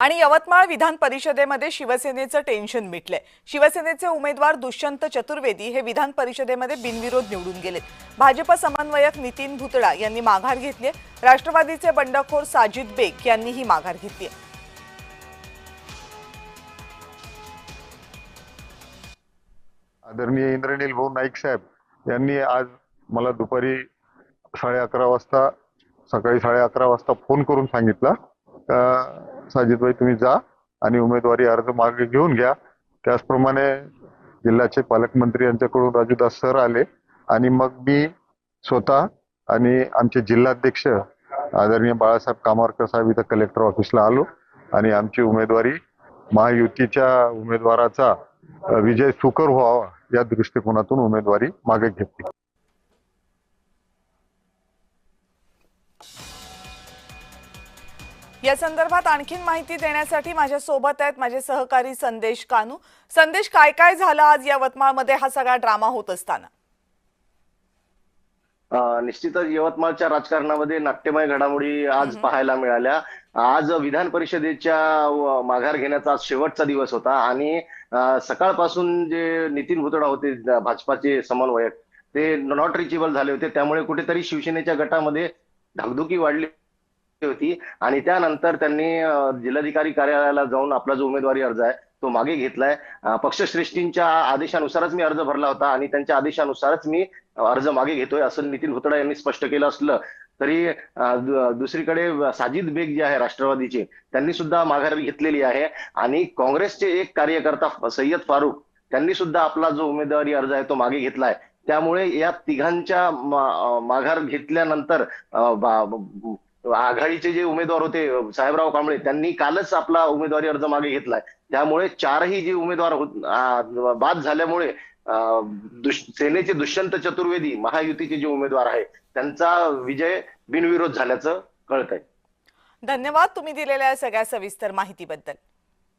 आणि यवतमाळ विधान परिषदेमध्ये शिवसेनेचं टेन्शन मिटलंय। शिवसेनेचे उमेदवार दुष्यंत चतुर्वेदी हे विधान परिषदेमध्ये बिनविरोध निवडून गेलेत। भाजप समन्वयक नितीन भुतडा यांनी माघार घेतली। राष्ट्रवादीचे बंडखोर साजिद बेग यांनीही माघार घेतली। आदरणीय इंद्रनील भाऊ नाईक साहेब यांनी आज मला दुपारी 11:30 वाजता सकाळी 11:30 वाजता फोन करून सांगितलं का साजिद भाई तुम्ही जा आणि उमेदवारी अर्ज मागे घेऊन घ्या। त्याचप्रमाणे जिल्ह्याचे पालकमंत्री यांच्याकडून राजूदास सर आले आणि मग मी स्वतः आणि आमचे जिल्हाध्यक्ष आदरणीय बाळासाहेब कामारकर साहेब इथं कलेक्टर ऑफिसला आलो आणि आमची उमेदवारी महायुतीच्या उमेदवाराचा विजय सुकर व्हावा या दृष्टिकोनातून उमेदवारी मागे घेतली। या संदर्भात आणखीन माहिती देण्यासाठी माझ्या सोबत आहेत माझे सहकारी संदेश कानू। संदेश, काय काय झालं आज यवतमाळमध्ये हा सगळा ड्रामा होत असताना? निश्चितच यवतमाळच्या राजकारणामध्ये नाट्यमय घडामोडी आज पाहायला मिळाल्या। आज विधान परिषदेच्या माघार घेण्याचा आज शेवटचा दिवस होता आणि सकाळपासून जे नितीन भुतडा होते भाजपाचे समन्वयक ते नॉट रिचेबल झाले होते, त्यामुळे कुठेतरी शिवसेनेच्या गटामध्ये धाकधुकी वाढली होती आणि त्यानंतर त्यांनी जिल्हाधिकारी कार्यालयाला जाऊन आपला जो उमेदवारी अर्ज आहे तो मागे घेतलाय। पक्षश्रेष्ठींच्या आदेशानुसारच मी अर्ज भरला होता आणि त्यांच्या आदेशानुसारच मी अर्ज मागे घेतोय असं नितीन भुतडा यांनी स्पष्ट केलं असलं तरी दुसरीकडे साजिद बेग जे आहे राष्ट्रवादीचे त्यांनी सुद्धा माघार घेतलेली आहे आणि काँग्रेसचे एक कार्यकर्ता सय्यद फारुक त्यांनी सुद्धा आपला जो उमेदवारी अर्ज आहे तो मागे घेतलाय। त्यामुळे या तिघांच्या माघार घेतल्यानंतर आघाडीचे जे उमेदवार होते साहेबराव कांबळे त्यांनी कालच आपला उमेदवारी अर्ज मागे घेतलाय। त्यामुळे चारही जे उमेदवार बाद झाल्यामुळे सेनेचे दुष्यंत चतुर्वेदी महायुतीचे जे उमेदवार आहे त्यांचा विजय बिनविरोध झाल्याचं कळतंय। धन्यवाद तुम्ही दिलेल्या सगळ्या सविस्तर माहितीबद्दल।